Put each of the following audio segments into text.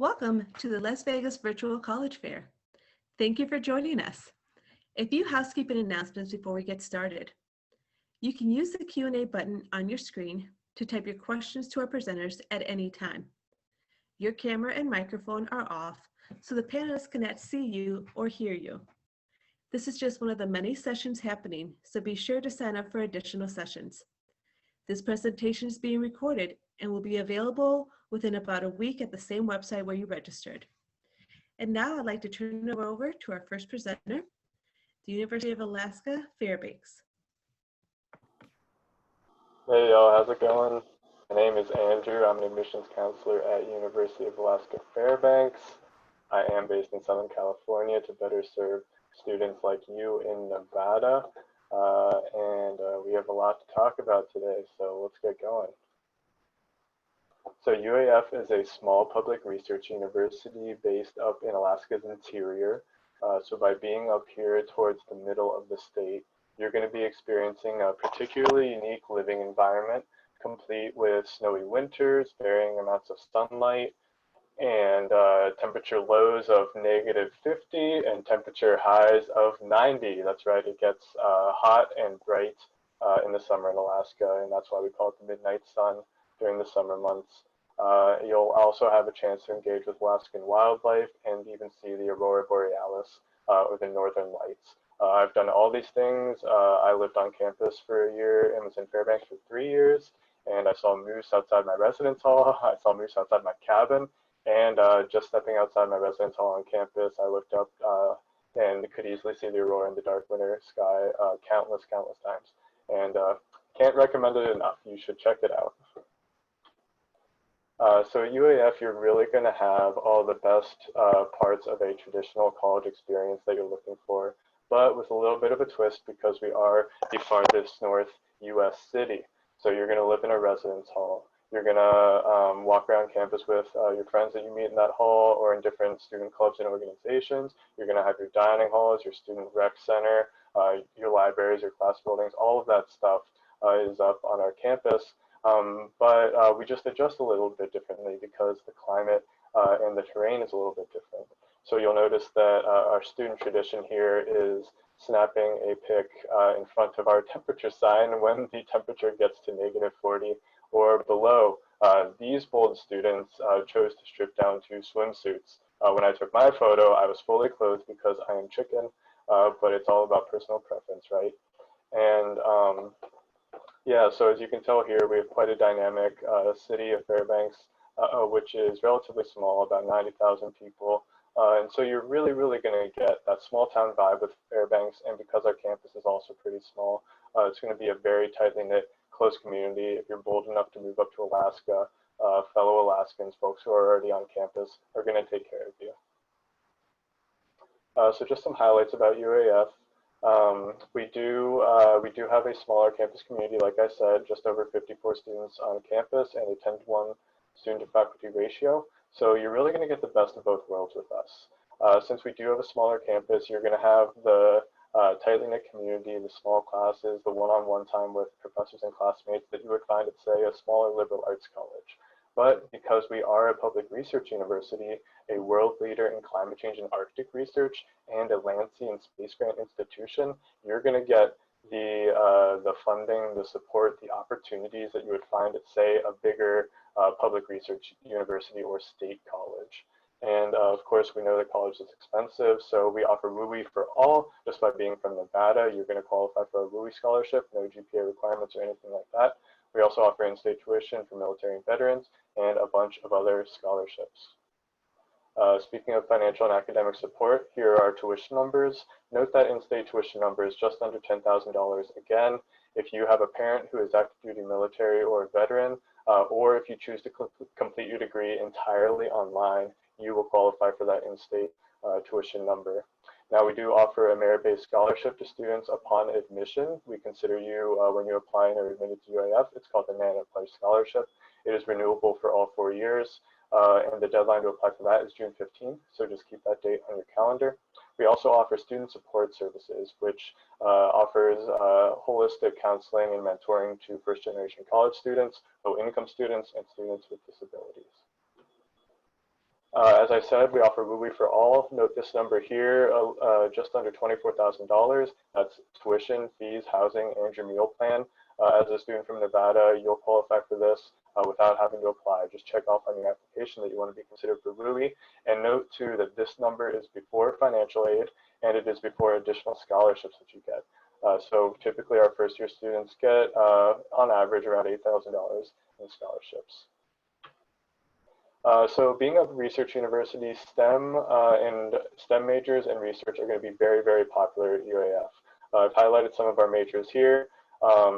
Welcome to the Las Vegas Virtual College Fair. Thank you for joining us. A few housekeeping announcements before we get started. You can use the Q&A button on your screen to type your questions to our presenters at any time. Your camera and microphone are off, so the panelists cannot see you or hear you. This is just one of the many sessions happening, so be sure to sign up for additional sessions. This presentation is being recorded and will be available within about a week at the same website where you registered. And now I'd like to turn it over to our first presenter, the University of Alaska, Fairbanks. Hey y'all, how's it going? My name is Andrew. I'm an admissions counselor at University of Alaska, Fairbanks. I am based in Southern California to better serve students like you in Nevada. We have a lot to talk about today, so let's get going. So UAF is a small public research university based up in Alaska's interior. So by being up here towards the middle of the state, you're going to be experiencing a particularly unique living environment, complete with snowy winters, varying amounts of sunlight, and temperature lows of -50 and temperature highs of 90. That's right, it gets hot and bright in the summer in Alaska, and that's why we call it the midnight sun during the summer months. You'll also have a chance to engage with Alaskan wildlife and even see the aurora borealis or the northern lights. I've done all these things. I lived on campus for a year and was in Fairbanks for 3 years, and I saw moose outside my residence hall. I saw moose outside my cabin, and just stepping outside my residence hall on campus, I looked up and could easily see the aurora in the dark winter sky countless times. And can't recommend it enough. You should check it out. So at UAF, you're really going to have all the best parts of a traditional college experience that you're looking for, but with a little bit of a twist because we are the farthest north U.S. city. So you're going to live in a residence hall. You're going to walk around campus with your friends that you meet in that hall or in different student clubs and organizations. You're going to have your dining halls, your student rec center, your libraries, your class buildings. All of that stuff is up on our campus. But we just adjust a little bit differently because the climate and the terrain is a little bit different. So you'll notice that our student tradition here is snapping a pic in front of our temperature sign when the temperature gets to -40 or below. These bold students chose to strip down to swimsuits. When I took my photo, I was fully clothed because I am chicken, but it's all about personal preference, right? And yeah, so as you can tell here, we have quite a dynamic city of Fairbanks, which is relatively small, about 90,000 people. And so you're really going to get that small town vibe with Fairbanks. And because our campus is also pretty small, it's going to be a very tightly knit, close community. If you're bold enough to move up to Alaska, fellow Alaskans, folks who are already on campus, are going to take care of you. So just some highlights about UAF. We do have a smaller campus community, like I said, just over 54 students on campus and a 10-to-1 student to faculty ratio. So you're really going to get the best of both worlds with us. Since we do have a smaller campus, you're going to have the tightly knit community, the small classes, the one-on-one time with professors and classmates that you would find at, say, a smaller liberal arts college. But because we are a public research university, a world leader in climate change and Arctic research, and a Lancey and space grant institution, you're going to get the funding, the support, the opportunities that you would find at, say, a bigger public research university or state college. And of course, we know that college is expensive, so we offer WUI for all. Just by being from Nevada, you're going to qualify for a WUI scholarship, no GPA requirements or anything like that. We also offer in-state tuition for military and veterans, and a bunch of other scholarships. Speaking of financial and academic support, here are our tuition numbers. Note that in-state tuition number is just under $10,000. Again, if you have a parent who is active duty military or a veteran, or if you choose to complete your degree entirely online, you will qualify for that in-state tuition number. Now, we do offer a merit-based scholarship to students upon admission. We consider you, when you apply and are admitted to UAF, it's called the NANA Pledge Scholarship. It is renewable for all 4 years, and the deadline to apply for that is June 15th, so just keep that date on your calendar. We also offer student support services, which offers holistic counseling and mentoring to first-generation college students, low-income students, and students with disabilities. As I said, we offer WUI for all. Note this number here, just under $24,000. That's tuition, fees, housing, and your meal plan. As a student from Nevada, you'll qualify for this without having to apply. Just check off on your application that you want to be considered for WUI. And note too that this number is before financial aid and it is before additional scholarships that you get. So typically our first year students get on average around $8,000 in scholarships. So being a research university, STEM and STEM majors and research are going to be very, very popular at UAF. I've highlighted some of our majors here.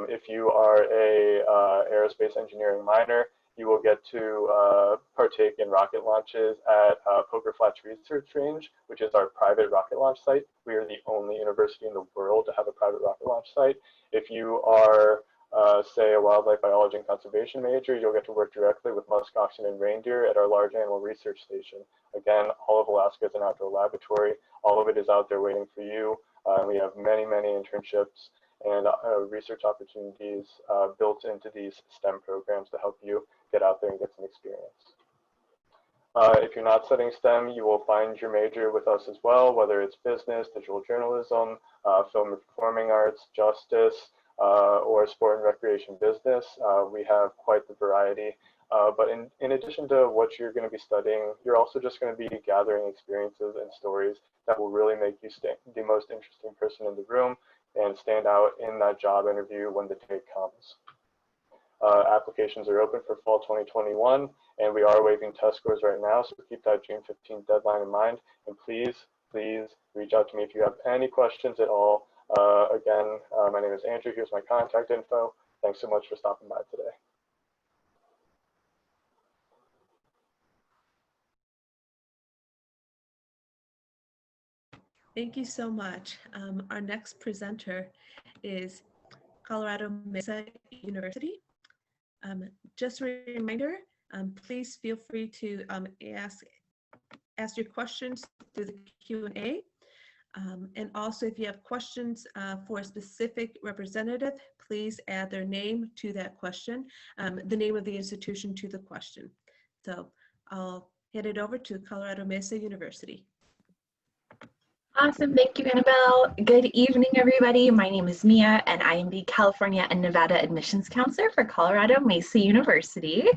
If you are a aerospace engineering minor, you will get to partake in rocket launches at Poker Flats Research Range, which is our private rocket launch site. We are the only university in the world to have a private rocket launch site. If you are say a wildlife biology and conservation major, you'll get to work directly with musk oxen and reindeer at our large animal research station. Again, all of Alaska is an outdoor laboratory. All of it is out there waiting for you. We have many, many internships and research opportunities built into these STEM programs to help you get out there and get some experience. If you're not studying STEM, you will find your major with us as well, whether it's business, digital journalism, film and performing arts, justice, or sport and recreation business. We have quite the variety. But in addition to what you're going to be studying, you're also just going to be gathering experiences and stories that will really make you the most interesting person in the room and stand out in that job interview when the day comes. Applications are open for fall 2021, and we are waiving test scores right now, so keep that June 15th deadline in mind. And please, please reach out to me if you have any questions at all. Again, my name is Andrew. Here's my contact info. Thanks so much for stopping by today. Thank you so much. Our next presenter is Colorado Mesa University. Just a reminder, please feel free to ask your questions through the Q&A. And also, if you have questions for a specific representative, please add their name to that question, the name of the institution to the question. So I'll hand it over to Colorado Mesa University. Awesome. Thank you, Annabelle. Good evening, everybody. My name is Mia, and I am the California and Nevada Admissions Counselor for Colorado Mesa University.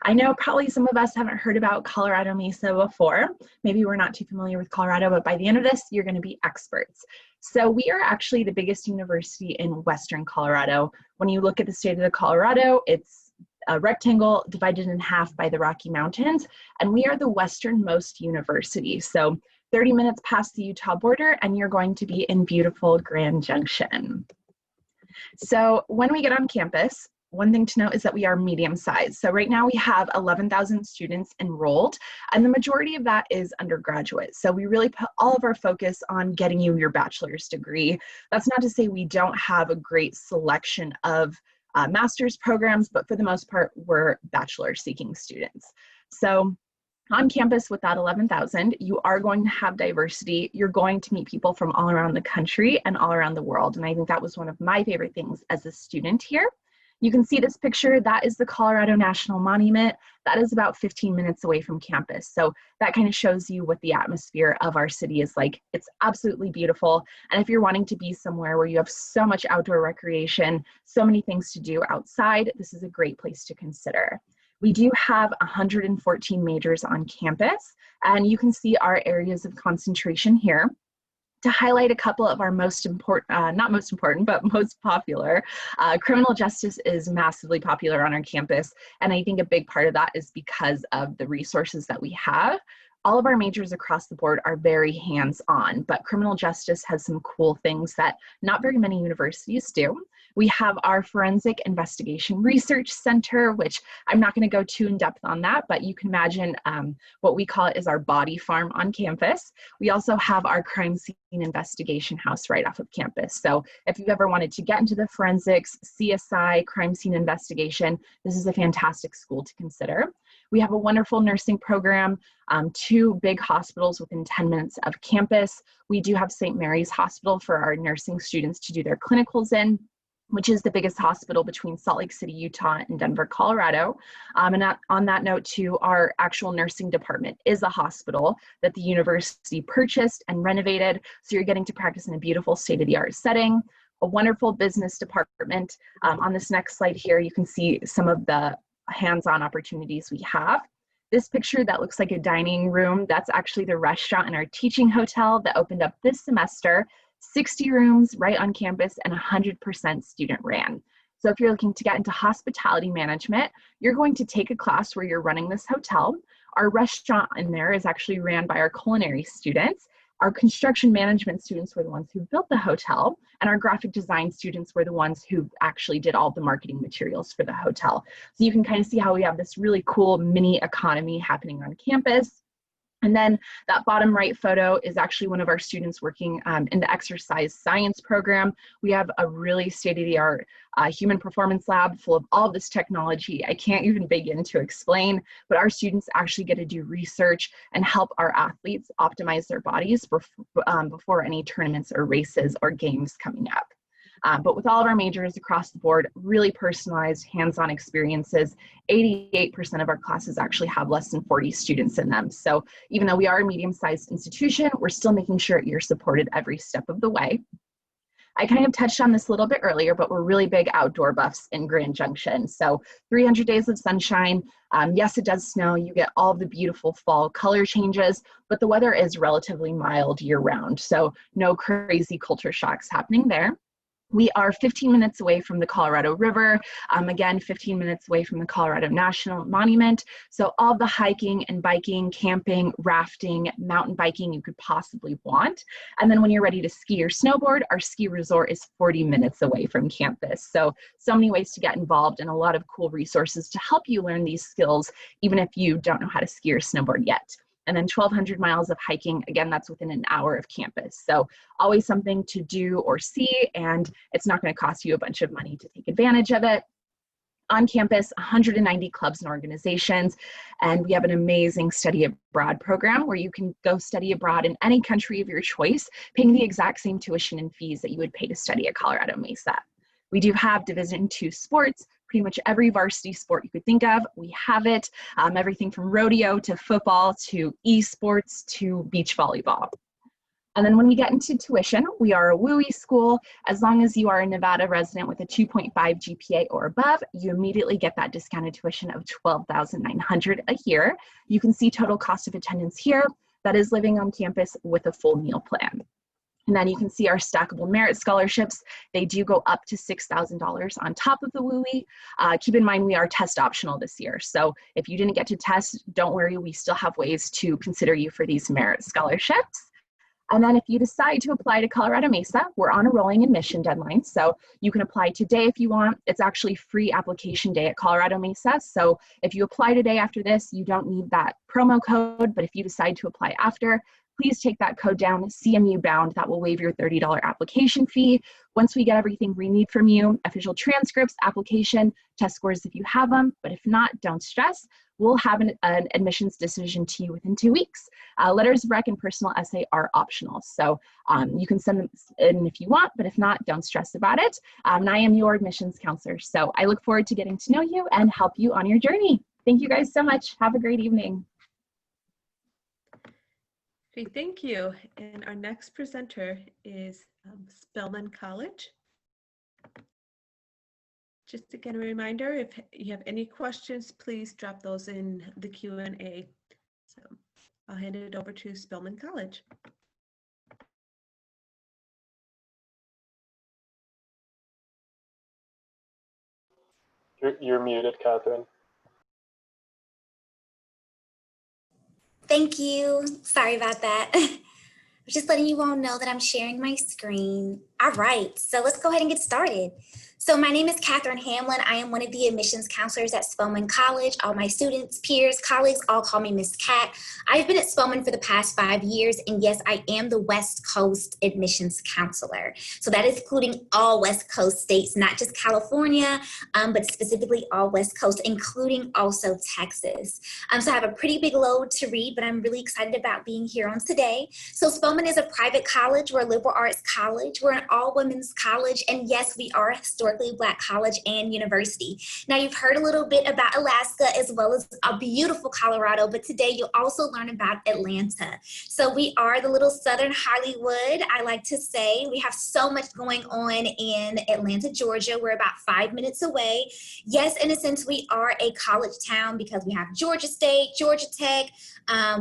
I know probably some of us haven't heard about Colorado Mesa before. Maybe we're not too familiar with Colorado, but by the end of this, you're going to be experts. So we are actually the biggest university in Western Colorado. When you look at the state of Colorado, it's a rectangle divided in half by the Rocky Mountains, and we are the westernmost university. So 30 minutes past the Utah border, and you're going to be in beautiful Grand Junction. So when we get on campus, one thing to note is that we are medium sized. So right now we have 11,000 students enrolled, and the majority of that is undergraduate. So we really put all of our focus on getting you your bachelor's degree. That's not to say we don't have a great selection of master's programs, but for the most part, we're bachelor seeking students. So on campus with that 11,000, you are going to have diversity. You're going to meet people from all around the country and all around the world. And I think that was one of my favorite things as a student here. You can see this picture. That is the Colorado National Monument. That is about 15 minutes away from campus. So that kind of shows you what the atmosphere of our city is like. It's absolutely beautiful. And if you're wanting to be somewhere where you have so much outdoor recreation, so many things to do outside, this is a great place to consider. We do have 114 majors on campus, and you can see our areas of concentration here. To highlight a couple of our most important, not most important, but most popular, criminal justice is massively popular on our campus, and I think a big part of that is because of the resources that we have. All of our majors across the board are very hands-on, but criminal justice has some cool things that not very many universities do. We have our Forensic Investigation Research Center, which I'm not going to go too in depth on that, but you can imagine what we call it is our body farm on campus. We also have our Crime Scene Investigation House right off of campus. So if you've ever wanted to get into the forensics, CSI, crime scene investigation, this is a fantastic school to consider. We have a wonderful nursing program, 2 big hospitals within 10 minutes of campus. We do have St. Mary's Hospital for our nursing students to do their clinicals in. which is the biggest hospital between Salt Lake City, Utah, and Denver, Colorado. On that note too, our actual nursing department is a hospital that the university purchased and renovated. So you're getting to practice in a beautiful state-of-the-art setting, a wonderful business department. On this next slide here, you can see some of the hands-on opportunities we have. This picture that looks like a dining room, that's actually the restaurant in our teaching hotel that opened up this semester. 60 rooms right on campus and 100% student ran. So if you're looking to get into hospitality management, you're going to take a class where you're running this hotel. Our restaurant in there is actually ran by our culinary students. Our construction management students were the ones who built the hotel, and our graphic design students were the ones who actually did all the marketing materials for the hotel. So you can kind of see how we have this really cool mini economy happening on campus. And then that bottom right photo is actually one of our students working in the exercise science program. We have a really state-of-the-art human performance lab full of all this technology. I can't even begin to explain, but our students actually get to do research and help our athletes optimize their bodies before any tournaments or races or games coming up. But with all of our majors across the board, really personalized hands-on experiences. 88% of our classes actually have less than 40 students in them. So even though we are a medium-sized institution, we're still making sure you're supported every step of the way. I kind of touched on this a little bit earlier, but we're really big outdoor buffs in Grand Junction. So 300 days of sunshine. Yes, it does snow. You get all of the beautiful fall color changes, but the weather is relatively mild year-round. So no crazy culture shocks happening there. We are 15 minutes away from the Colorado River, again, 15 minutes away from the Colorado National Monument. So all the hiking and biking, camping, rafting, mountain biking you could possibly want. And then when you're ready to ski or snowboard, our ski resort is 40 minutes away from campus. So many ways to get involved and a lot of cool resources to help you learn these skills, even if you don't know how to ski or snowboard yet. And then 1,200 miles of hiking, again, that's within an hour of campus. So always something to do or see, and it's not going to cost you a bunch of money to take advantage of it. On campus, 190 clubs and organizations, and we have an amazing study abroad program where you can go study abroad in any country of your choice, paying the exact same tuition and fees that you would pay to study at Colorado Mesa. We do have Division II sports. Pretty much every varsity sport you could think of, we have it. Everything from rodeo to football to esports to beach volleyball. And then when we get into tuition, we are a WUI school. As long as you are a Nevada resident with a 2.5 GPA or above, you immediately get that discounted tuition of $12,900 a year. You can see total cost of attendance here. That is living on campus with a full meal plan. And then you can see our stackable merit scholarships. They do go up to $6,000 on top of the WUI. Keep in mind, we are test optional this year. So if you didn't get to test, don't worry, we still have ways to consider you for these merit scholarships. And then if you decide to apply to Colorado Mesa, we're on a rolling admission deadline. So you can apply today if you want. It's actually free application day at Colorado Mesa. So if you apply today after this, you don't need that promo code. But if you decide to apply after, please take that code down, CMU bound. That will waive your $30 application fee. Once we get everything we need from you, official transcripts, application, test scores if you have them, but if not, don't stress. We'll have an admissions decision to you within 2 weeks. Letters of rec and personal essay are optional. So you can send them in if you want, but if not, don't stress about it. And I am your admissions counselor. So I look forward to getting to know you and help you on your journey. Thank you guys so much. Have a great evening. Great, thank you. And our next presenter is Spelman College. Just again, a reminder, if you have any questions, please drop those in the Q&A. So I'll hand it over to Spelman College. You're muted, Catherine. Thank you. Sorry about that. I'm just letting you all know that I'm sharing my screen. All right, so let's go ahead and get started. So my name is Catherine Hamlin. I am one of the admissions counselors at Spelman College. All my students, peers, colleagues all call me Miss Cat. I've been at Spelman for the past 5 years, and yes, I am the West Coast admissions counselor. So that is including all West Coast states, not just California, but specifically all West Coast, including also Texas. So I have a pretty big load to read, but I'm really excited about being here on today. So Spelman is a private college. We're a liberal arts college. We're an all-women's college, and yes, we are a historic historically Black college and university. Now, you've heard a little bit about Alaska as well as a beautiful Colorado, but today you'll also learn about Atlanta. So we are the little Southern Hollywood, I like to say. We have so much going on in Atlanta, Georgia. We're about 5 minutes away. Yes, in a sense, we are a college town because we have Georgia State, Georgia Tech,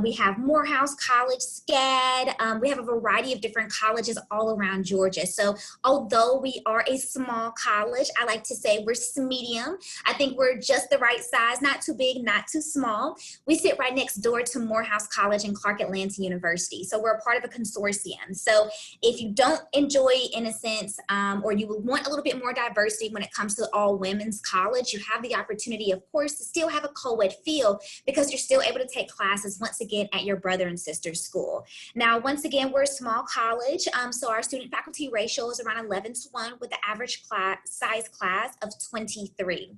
we have Morehouse College, SCAD. We have a variety of different colleges all around Georgia. So although we are a small college, I like to say we're medium. I think we're just the right size, not too big, not too small. We sit right next door to Morehouse College and Clark Atlanta University. So we're a part of a consortium. So if you don't enjoy, in a sense, or you want a little bit more diversity when it comes to all women's college, you have the opportunity, of course, to still have a co-ed feel because you're still able to take classes once again at your brother and sister's school. Now, once again, we're a small college, so our student faculty ratio is around 11:1 with the average size class of 23.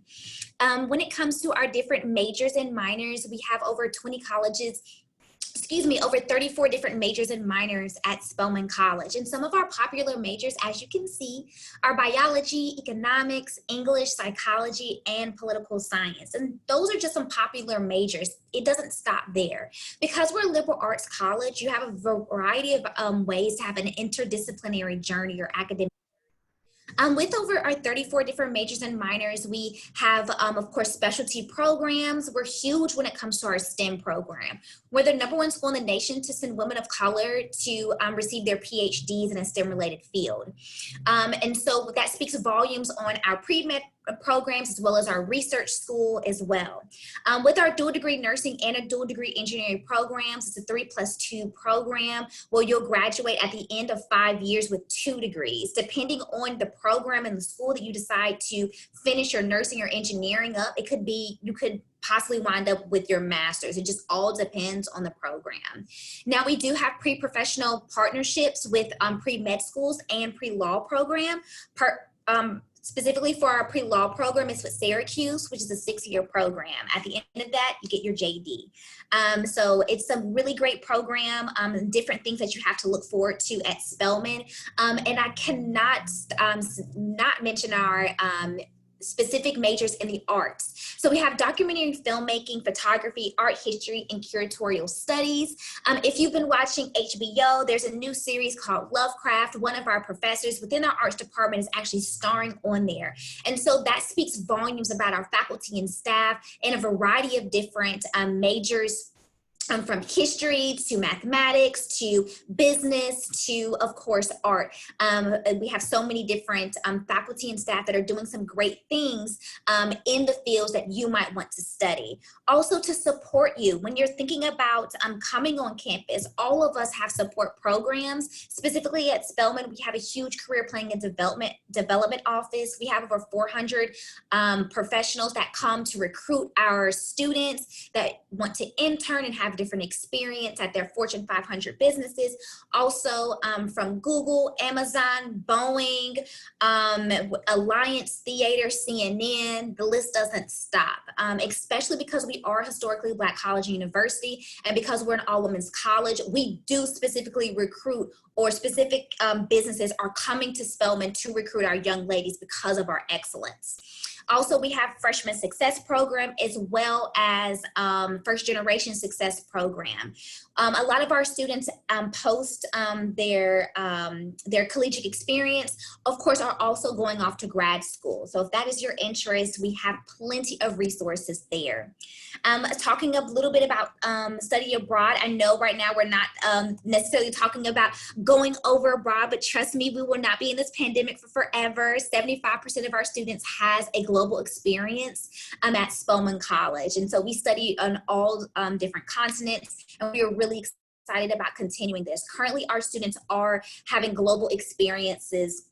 When it comes to our different majors and minors, we have over 20 colleges, over 34 different majors and minors at Spelman College. And some of our popular majors, as you can see, are biology, economics, English, psychology, and political science. And those are just some popular majors. It doesn't stop there. Because we're a liberal arts college, you have a variety of ways to have an interdisciplinary journey or academic. With over our 34 different majors and minors, we have, of course, specialty programs. We're huge when it comes to our STEM program. We're the #1 school in the nation to send women of color to receive their PhDs in a STEM-related field. And so that speaks volumes on our pre-med programs as well as our research school as well. With our dual degree nursing and a dual degree engineering programs, it's a 3+2 program where you'll graduate at the end of 5 years with 2 degrees. Depending on the program and the school that you decide to finish your nursing or engineering up, it could be, you could possibly wind up with your master's. It just all depends on the program. Now, we do have pre-professional partnerships with pre-med schools and pre-law program. Specifically for our pre-law program, it's with Syracuse, which is a 6-year program. At the end of that, you get your JD. So it's a really great program, different things that you have to look forward to at Spelman. And I cannot not mention our specific majors in the arts. So we have documentary filmmaking, photography, art history, and curatorial studies. If you've been watching HBO, there's a new series called Lovecraft. One of our professors within our arts department is actually starring on there. And so that speaks volumes about our faculty and staff in a variety of different majors, from history to mathematics to business to, of course, art. We have so many different faculty and staff that are doing some great things in the fields that you might want to study. Also, to support you when you're thinking about coming on campus, all of us have support programs. Specifically at Spelman, we have a huge career planning and development office. We have over 400 professionals that come to recruit our students that want to intern and have different experience at their Fortune 500 businesses. Also from Google, Amazon, Boeing, Alliance Theater, CNN, the list doesn't stop, especially because we are historically Black college and university, and because we're an all-women's college, we do specifically recruit, or specific businesses are coming to Spelman to recruit our young ladies because of our excellence. Also, we have freshman success program as well as first generation success program. A lot of our students post their collegiate experience, of course, are also going off to grad school. So if that is your interest, we have plenty of resources there. Talking a little bit about study abroad, I know right now we're not necessarily talking about going over abroad, but trust me, we will not be in this pandemic for forever. 75% of our students has a global experience at Spelman College. And so we study on all different continents, and we are really excited about continuing this. Currently, our students are having global experiences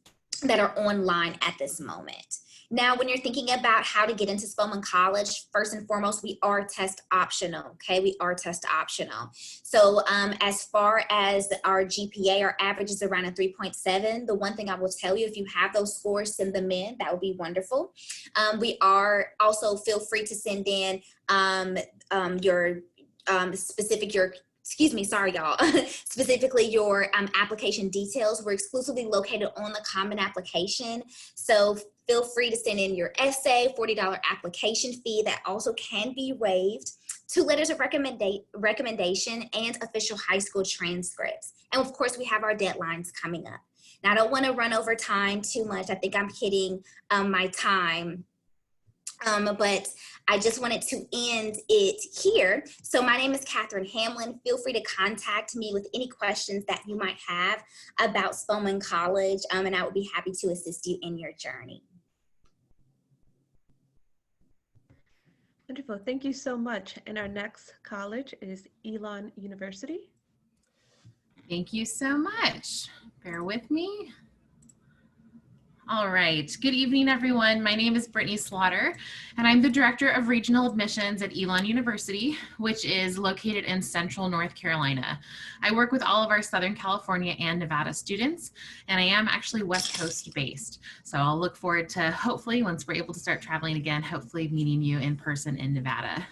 that are online at this moment. Now, when you're thinking about how to get into Spelman College, first and foremost, we are test optional, okay? We are test optional. So as far as our GPA, our average is around a 3.7. The one thing I will tell you, if you have those scores, send them in. That would be wonderful. We are also, feel free to send in your excuse me, sorry y'all, specifically your application details. We're exclusively located on the Common Application. So feel free to send in your essay, $40 application fee that also can be waived, 2 letters of recommendation, and official high school transcripts. And of course, we have our deadlines coming up. Now, I don't want to run over time too much. I think I'm hitting my time. But I just wanted to end it here. So my name is Catherine Hamlin. Feel free to contact me with any questions that you might have about Spelman College, and I would be happy to assist you in your journey. Wonderful. Thank you so much. And our next college is Elon University. Thank you so much. Bear with me. All right. Good evening, everyone. My name is Brittany Slaughter, and I'm the Director of Regional Admissions at Elon University, which is located in Central North Carolina. I work with all of our Southern California and Nevada students, and I am actually West Coast based. So I'll look forward to, hopefully, once we're able to start traveling again, hopefully meeting you in person in Nevada.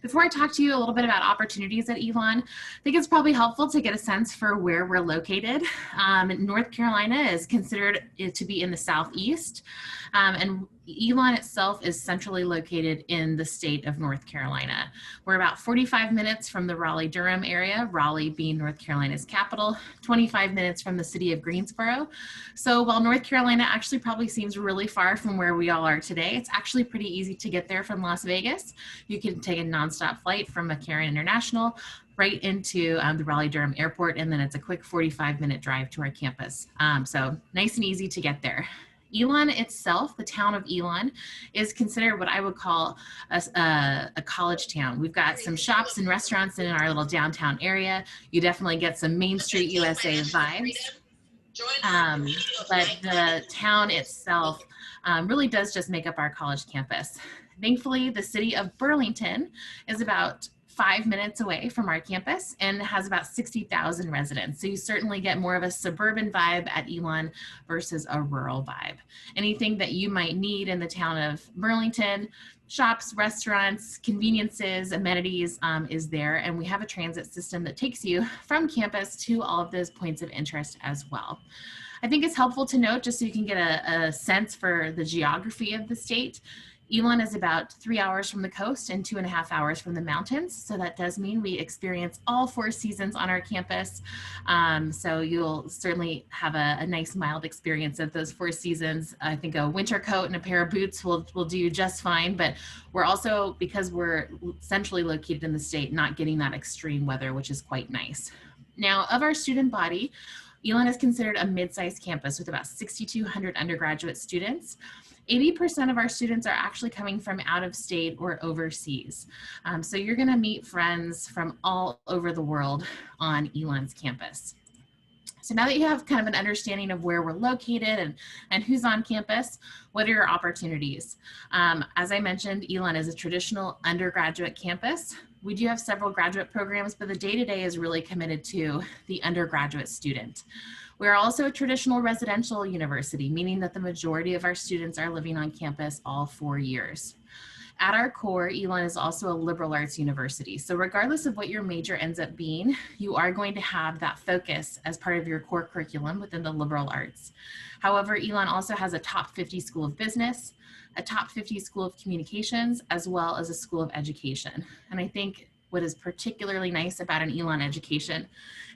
Before I talk to you a little bit about opportunities at Elon, I think it's probably helpful to get a sense for where we're located. North Carolina is considered to be in the southeast, and Elon itself is centrally located in the state of North Carolina. We're about 45 minutes from the Raleigh-Durham area, Raleigh being North Carolina's capital, 25 minutes from the city of Greensboro. So while North Carolina actually probably seems really far from where we all are today, it's actually pretty easy to get there from Las Vegas. You can take a nonstop flight from McCarran International right into the Raleigh-Durham airport, and then it's a quick 45-minute drive to our campus. So nice and easy to get there. Elon itself, the town of Elon, is considered what I would call a college town. We've got some shops and restaurants in our little downtown area. You definitely get some Main Street USA vibes. But the town itself really does just make up our college campus. Thankfully, the city of Burlington is about 5 minutes away from our campus and has about 60,000 residents. So you certainly get more of a suburban vibe at Elon versus a rural vibe. Anything that you might need in the town of Burlington, shops, restaurants, conveniences, amenities is there. And we have a transit system that takes you from campus to all of those points of interest as well. I think it's helpful to note, just so you can get a sense for the geography of the state, Elon is about 3 hours from the coast and 2.5 hours from the mountains. So that does mean we experience all 4 seasons on our campus. So you'll certainly have a nice mild experience of those 4 seasons. I think a winter coat and a pair of boots will do you just fine. But we're also, because we're centrally located in the state, not getting that extreme weather, which is quite nice. Now, of our student body, Elon is considered a mid-sized campus with about 6,200 undergraduate students. 80% of our students are actually coming from out of state or overseas. So you're gonna meet friends from all over the world on Elon's campus. So now that you have kind of an understanding of where we're located and who's on campus, what are your opportunities? As I mentioned, Elon is a traditional undergraduate campus. We do have several graduate programs, but the day-to-day is really committed to the undergraduate student. We're also a traditional residential university, meaning that the majority of our students are living on campus all 4 years. At our core, Elon is also a liberal arts university. So regardless of what your major ends up being, you are going to have that focus as part of your core curriculum within the liberal arts. However, Elon also has a top 50 school of business, a top 50 school of communications, as well as a school of education. And I think what is particularly nice about an Elon education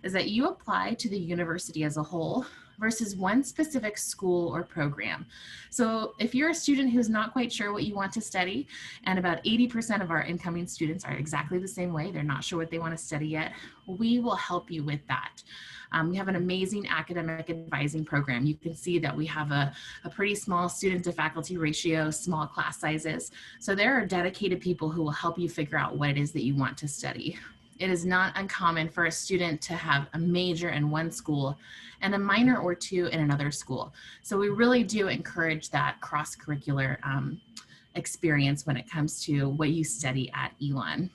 is that you apply to the university as a whole versus one specific school or program. So if you're a student who's not quite sure what you want to study, and about 80% of our incoming students are exactly the same way, they're not sure what they want to study yet, we will help you with that. We have an amazing academic advising program. You can see that we have a pretty small student to faculty ratio, small class sizes. So there are dedicated people who will help you figure out what it is that you want to study. It is not uncommon for a student to have a major in one school and a minor or 2 in another school. So we really do encourage that cross-curricular experience when it comes to what you study at Elon.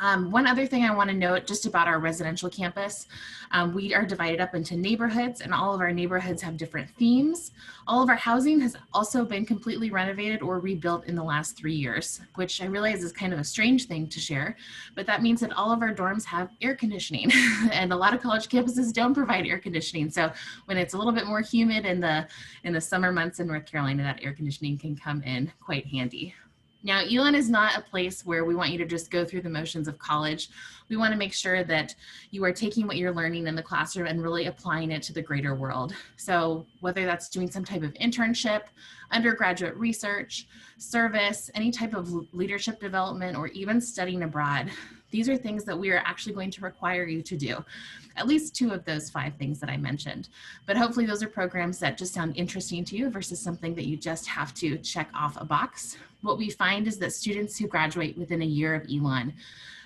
One other thing I want to note just about our residential campus, we are divided up into neighborhoods, and all of our neighborhoods have different themes. All of our housing has also been completely renovated or rebuilt in the last 3 years, which I realize is kind of a strange thing to share, but that means that all of our dorms have air conditioning and a lot of college campuses don't provide air conditioning. So when it's a little bit more humid in the summer months in North Carolina, that air conditioning can come in quite handy. Now, Elon is not a place where we want you to just go through the motions of college. We want to make sure that you are taking what you're learning in the classroom and really applying it to the greater world. So whether that's doing some type of internship, undergraduate research, service, any type of leadership development, or even studying abroad, these are things that we are actually going to require you to do. At least 2 of those 5 things that I mentioned. But hopefully those are programs that just sound interesting to you versus something that you just have to check off a box. What we find is that students who graduate within a year of Elon,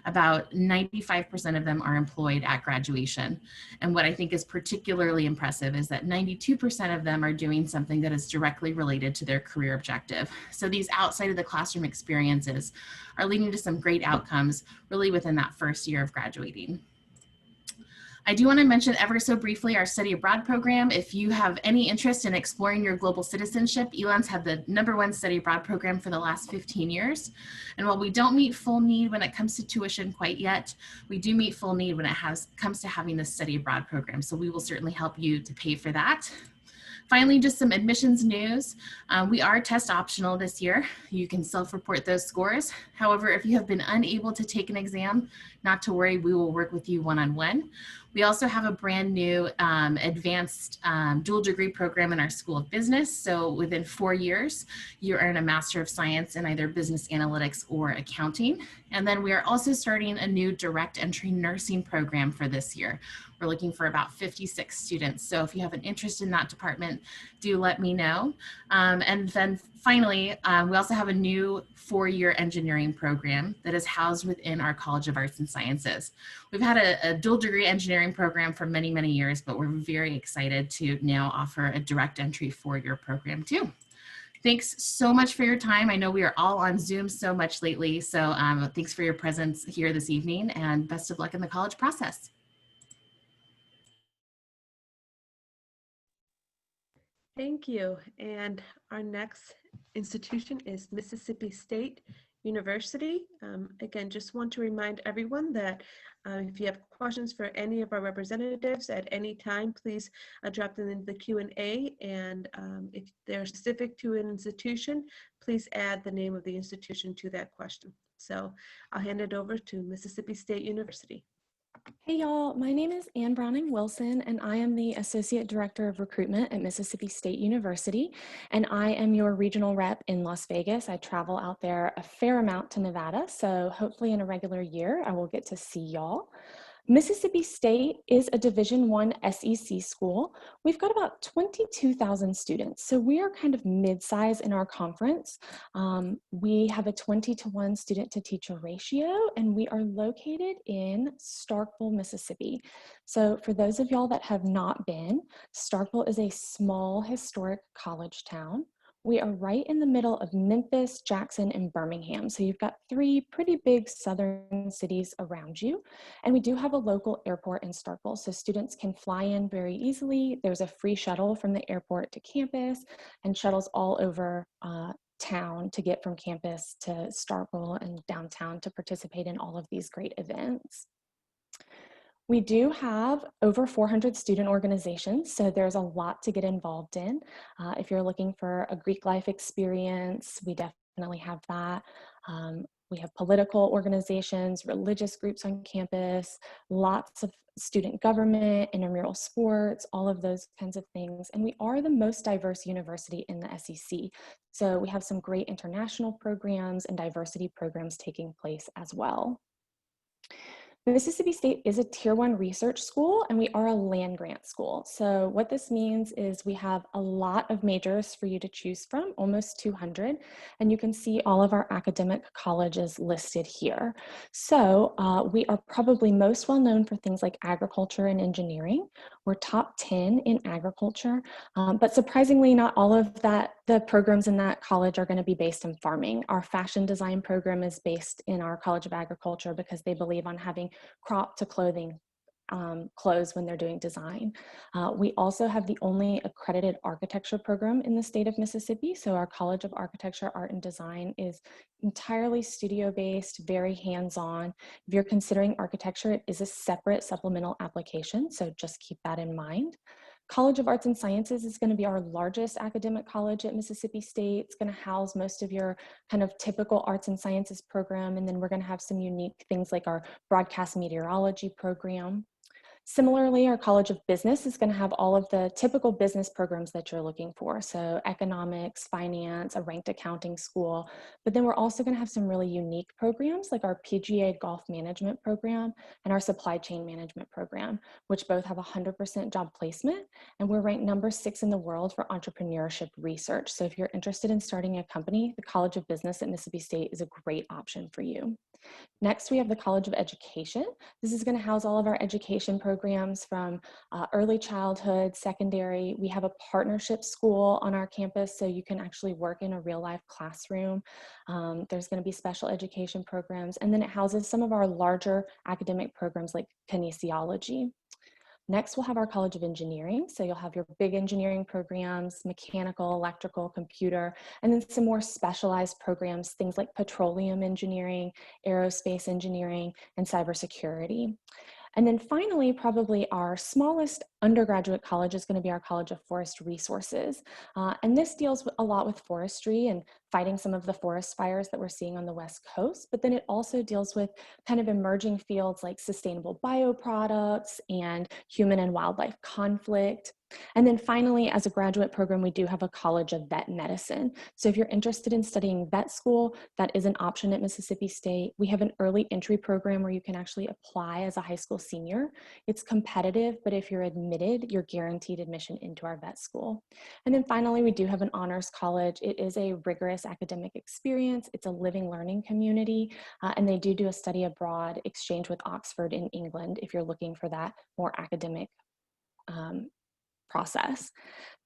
about 95% of them are employed at graduation. And what I think is particularly impressive is that 92% of them are doing something that is directly related to their career objective. So these outside of the classroom experiences are leading to some great outcomes really within that first year of graduating. I do want to mention ever so briefly our study abroad program. If you have any interest in exploring your global citizenship, Elon's had the #1 study abroad program for the last 15 years. And while we don't meet full need when it comes to tuition quite yet, we do meet full need when it comes to having this study abroad program. So we will certainly help you to pay for that. Finally, just some admissions news. We are test optional this year. You can self-report those scores. However, if you have been unable to take an exam, not to worry, we will work with you one-on-one. We also have a brand new advanced dual degree program in our School of Business. So within 4 years, you earn a Master of Science in either Business Analytics or Accounting. And then we are also starting a new direct entry nursing program for this year. We're looking for about 56 students. So if you have an interest in that department, do let me know. And then finally, we also have a new 4-year engineering program that is housed within our College of Arts and Sciences. We've had a dual degree engineering program for many, many years, but we're very excited to now offer a direct entry 4-year program too. Thanks so much for your time. I know we are all on Zoom so much lately, so thanks for your presence here this evening, and best of luck in the college process. Thank you. And our next institution is Mississippi State University. Again, just want to remind everyone that if you have questions for any of our representatives at any time, please drop them into the Q&A. And if they're specific to an institution, please add the name of the institution to that question. So I'll hand it over to Mississippi State University. Hey y'all, my name is Ann Browning Wilson and I am the Associate Director of Recruitment at Mississippi State University, and I am your regional rep in Las Vegas. I travel out there a fair amount to Nevada, so hopefully in a regular year I will get to see y'all. Mississippi State is a Division I SEC school. We've got about 22,000 students, so we are kind of mid-size in our conference. We have a 20-to-1 student-to-teacher ratio, and we are located in Starkville, Mississippi. So for those of y'all that have not been, Starkville is a small historic college town. We are right in the middle of Memphis, Jackson, and Birmingham. So you've got 3 pretty big southern cities around you. And we do have a local airport in Starkville, so students can fly in very easily. There's a free shuttle from the airport to campus and shuttles all over town to get from campus to Starkville and downtown to participate in all of these great events. We do have over 400 student organizations, so there's a lot to get involved in. If you're looking for a Greek life experience, we definitely have that. We have political organizations, religious groups on campus, lots of student government, intramural sports, all of those kinds of things. And we are the most diverse university in the SEC. So we have some great international programs and diversity programs taking place as well. Mississippi State is a Tier 1 research school, and we are a land grant school. So what this means is we have a lot of majors for you to choose from, almost 200, and you can see all of our academic colleges listed here. So we are probably most well known for things like agriculture and engineering. We're top 10 in agriculture, but surprisingly not all of the programs in that college are going to be based in farming. Our fashion design program is based in our College of Agriculture because they believe on having crop to clothing clothes when they're doing design. We also have the only accredited architecture program in the state of Mississippi. So our College of Architecture, Art and Design is entirely studio-based, very hands-on. If you're considering architecture, it is a separate supplemental application, so just keep that in mind. College of Arts and Sciences is going to be our largest academic college at Mississippi State. It's going to house most of your kind of typical arts and sciences program, and then we're going to have some unique things like our broadcast meteorology program. Similarly, our College of Business is going to have all of the typical business programs that you're looking for. So economics, finance, a ranked accounting school. But then we're also going to have some really unique programs like our PGA Golf Management program and our Supply Chain Management program, which both have 100% job placement. And we're ranked number 6 in the world for entrepreneurship research. So if you're interested in starting a company, the College of Business at Mississippi State is a great option for you. Next, we have the College of Education. This is going to house all of our education programs from early childhood, secondary. We have a partnership school on our campus, so you can actually work in a real-life classroom. There's going to be special education programs, and then it houses some of our larger academic programs like kinesiology. Next, we'll have our College of Engineering. So you'll have your big engineering programs, mechanical, electrical, computer, and then some more specialized programs, things like petroleum engineering, aerospace engineering, and cybersecurity. And then finally, probably our smallest undergraduate college is going to be our College of Forest Resources. And this deals a lot with forestry and fighting some of the forest fires that we're seeing on the West Coast. But then it also deals with kind of emerging fields like sustainable bioproducts and human and wildlife conflict. And then finally, as a graduate program, we do have a College of Vet Medicine. So if you're interested in studying vet school, that is an option at Mississippi State. We have an early entry program where you can actually apply as a high school senior. It's competitive, but if you're admitted, you're guaranteed admission into our vet school. And then finally, we do have an honors college. It is a rigorous academic experience. It's a living learning community, and they do a study abroad exchange with Oxford in England if you're looking for that more academic process.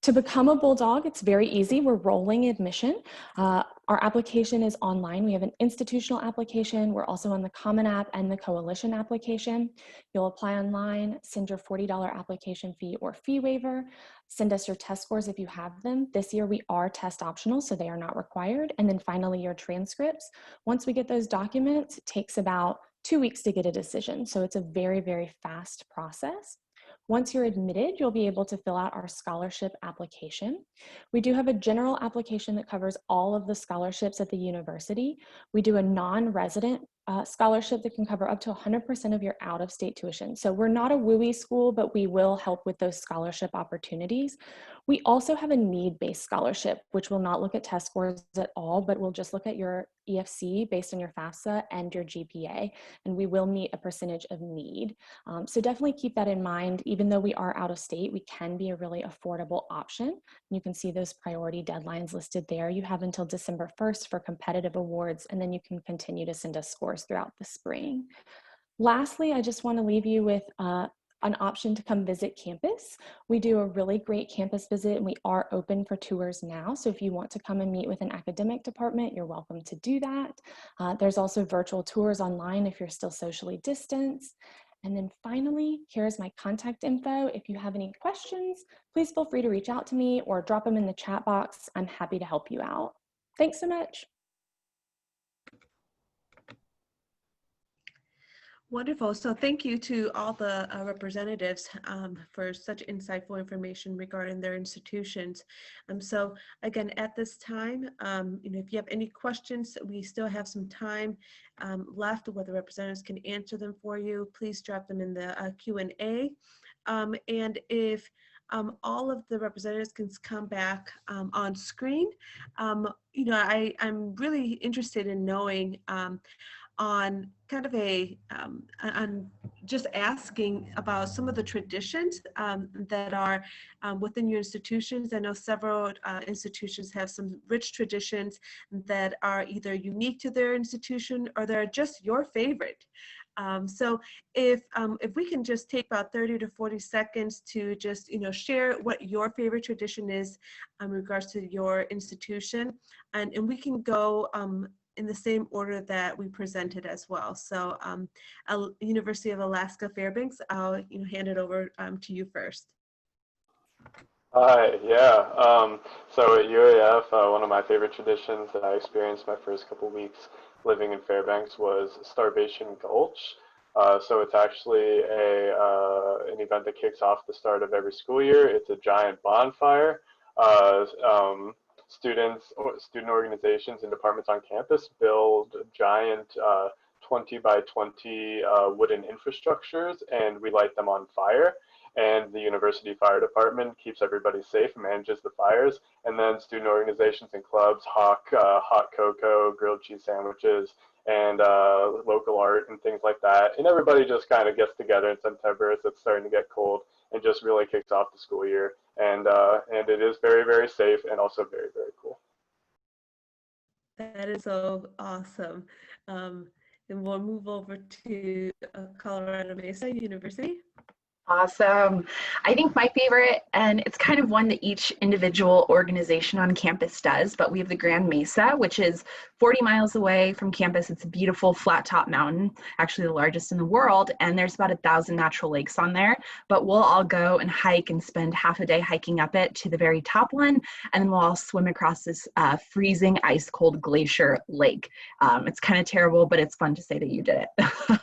To become a Bulldog, it's very easy. We're rolling admission. Our application is online. We have an institutional application. We're also on the Common App and the Coalition application. You'll apply online, send your $40 application fee or fee waiver, send us your test scores if you have them. This year we are test optional, so they are not required. And then finally your transcripts. Once we get those documents, it takes about 2 weeks to get a decision. So it's a very, very fast process. Once you're admitted, you'll be able to fill out our scholarship application. We do have a general application that covers all of the scholarships at the university. We do a non-resident scholarship that can cover up to 100% of your out-of-state tuition. So we're not a WUI school, but we will help with those scholarship opportunities. We also have a need-based scholarship, which will not look at test scores at all, but will just look at your EFC based on your FAFSA and your GPA, and we will meet a percentage of need. So definitely keep that in mind. Even though we are out of state, we can be a really affordable option. You can see those priority deadlines listed there. You have until December 1st for competitive awards, and then you can continue to send us scores throughout the spring. Lastly, I just want to leave you with an option to come visit campus. We do a really great campus visit, and we are open for tours now. So if you want to come and meet with an academic department, you're welcome to do that. There's also virtual tours online if you're still socially distanced. And then finally, here's my contact info. If you have any questions, please feel free to reach out to me or drop them in the chat box. I'm happy to help you out. Thanks so much. Wonderful. So thank you to all the representatives for such insightful information regarding their institutions. So again, at this time, if you have any questions, we still have some time left where the representatives can answer them for you. Please drop them in the Q&A. And if all of the representatives can come back on screen, I'm really interested in knowing on kind of on just asking about some of the traditions that are within your institutions. I know several institutions have some rich traditions that are either unique to their institution or they're just your favorite. So if we can just take about 30 to 40 seconds to just, share what your favorite tradition is in regards to your institution, and we can go in the same order that we presented as well. So University of Alaska Fairbanks, I'll hand it over to you first. Hi, yeah. So at UAF, one of my favorite traditions that I experienced my first couple weeks living in Fairbanks was Starvation Gulch. So it's actually an event that kicks off the start of every school year. It's a giant bonfire. Student organizations and departments on campus build giant 20 by 20 wooden infrastructures, and we light them on fire. And the university fire department keeps everybody safe and manages the fires. And then student organizations and clubs hawk hot cocoa, grilled cheese sandwiches, and local art and things like that. And everybody just kind of gets together in September as it's starting to get cold and just really kicks off the school year. And it is very, very safe and also very, very cool. That is so awesome. And we'll move over to Colorado Mesa University. Awesome. I think my favorite, and it's kind of one that each individual organization on campus does, but we have the Grand Mesa, which is 40 miles away from campus. It's a beautiful flat top mountain, actually the largest in the world, and there's about 1,000 natural lakes on there, but we'll all go and hike and spend half a day hiking up it to the very top one, and then we'll all swim across this freezing ice cold glacier lake. It's kind of terrible, but it's fun to say that you did it.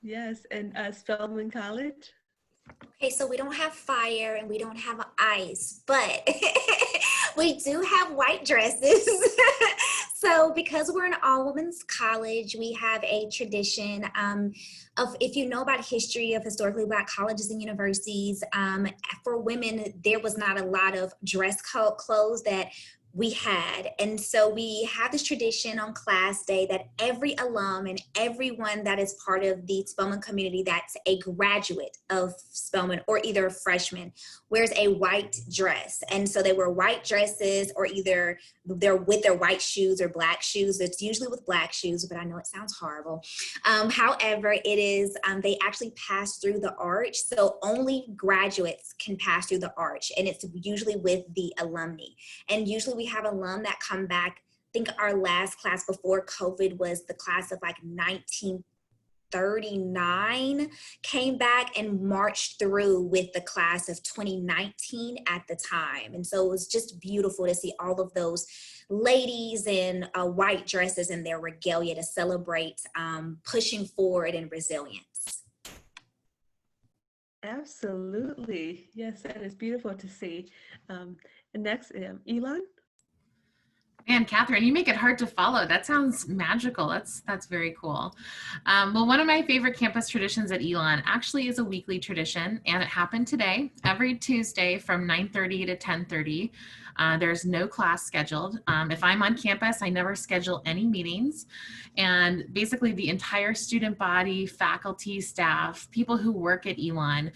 Yes, and Spelman College. Okay, so we don't have fire and we don't have ice, but we do have white dresses. So because we're an all-women's college, we have a tradition of, if you know about history of historically Black colleges and universities, for women, there was not a lot of dress code clothes that we had. And so we have this tradition on class day that every alum and everyone that is part of the Spelman community that's a graduate of Spelman or either a freshman wears a white dress. And so they wear white dresses, or either they're with their white shoes or black shoes. It's usually with black shoes, but I know it sounds horrible. However, it is, they actually pass through the arch. So only graduates can pass through the arch, and it's usually with the alumni. And usually we have alum that come back. I think our last class before COVID was the class of like 1939, came back and marched through with the class of 2019 at the time. And so it was just beautiful to see all of those ladies in white dresses and their regalia to celebrate pushing forward and resilience. Absolutely. Yes, that is beautiful to see. And next, Elon. Man, Catherine, you make it hard to follow. That sounds magical. That's very cool. Well, one of my favorite campus traditions at Elon actually is a weekly tradition, and it happened today, every Tuesday from 9:30 to 10:30. There's no class scheduled. If I'm on campus, I never schedule any meetings. And basically the entire student body, faculty, staff, people who work at Elon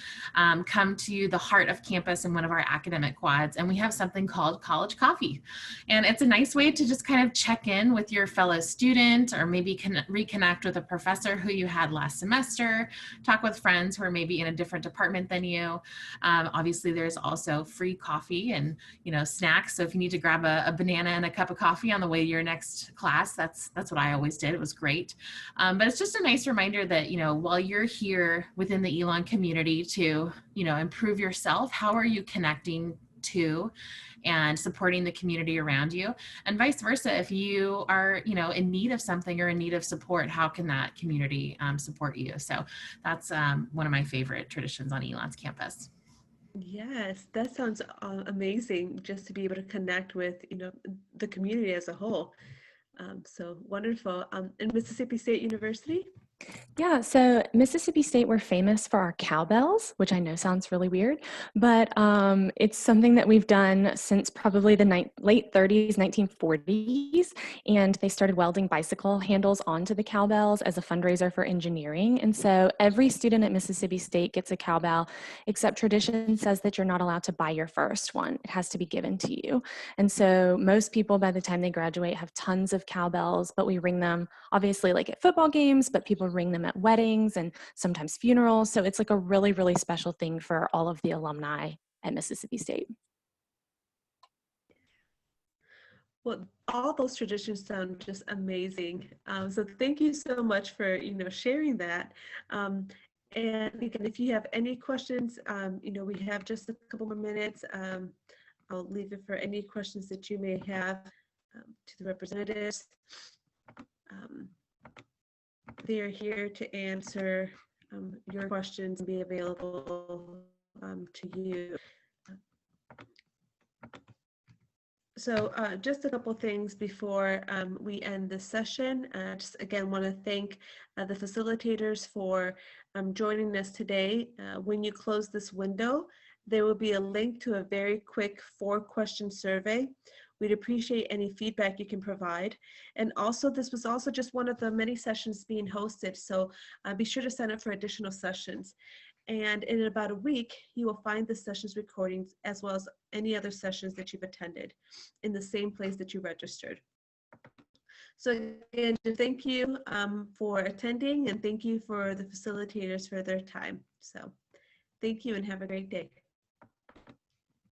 come to the heart of campus in one of our academic quads. And we have something called college coffee. And it's a nice way to just kind of check in with your fellow student, or maybe reconnect with a professor who you had last semester, talk with friends who are maybe in a different department than you. Obviously, there's also free coffee and snacks. So if you need to grab a banana and a cup of coffee on the way to your next class, that's what I always did. It was great. But it's just a nice reminder that, while you're here within the Elon community to, improve yourself, how are you connecting to and supporting the community around you, and vice versa. If you are, in need of something or in need of support, how can that community support you? So that's one of my favorite traditions on Elon's campus. Yes, that sounds amazing, just to be able to connect with, the community as a whole. So wonderful. And Mississippi State University? Yeah, so Mississippi State, we're famous for our cowbells, which I know sounds really weird, but it's something that we've done since probably the late 30s, 1940s, and they started welding bicycle handles onto the cowbells as a fundraiser for engineering. And so every student at Mississippi State gets a cowbell, except tradition says that you're not allowed to buy your first one. It has to be given to you. And so most people, by the time they graduate, have tons of cowbells, but we ring them obviously like at football games, but people ring them at weddings and sometimes funerals. So it's like a really, really special thing for all of the alumni at Mississippi State. Well, all those traditions sound just amazing. So thank you so much for, sharing that. And again, if you have any questions, we have just a couple more minutes. I'll leave it for any questions that you may have to the representatives. They are here to answer your questions and be available to you. So just a couple things before we end this session. Just again, want to thank the facilitators for joining us today. When you close this window, there will be a link to a very quick 4-question survey. We'd appreciate any feedback you can provide. And also, this was also just one of the many sessions being hosted, so be sure to sign up for additional sessions. And in about a week, you will find the sessions recordings as well as any other sessions that you've attended in the same place that you registered. So again, thank you for attending, and thank you for the facilitators for their time. So thank you and have a great day.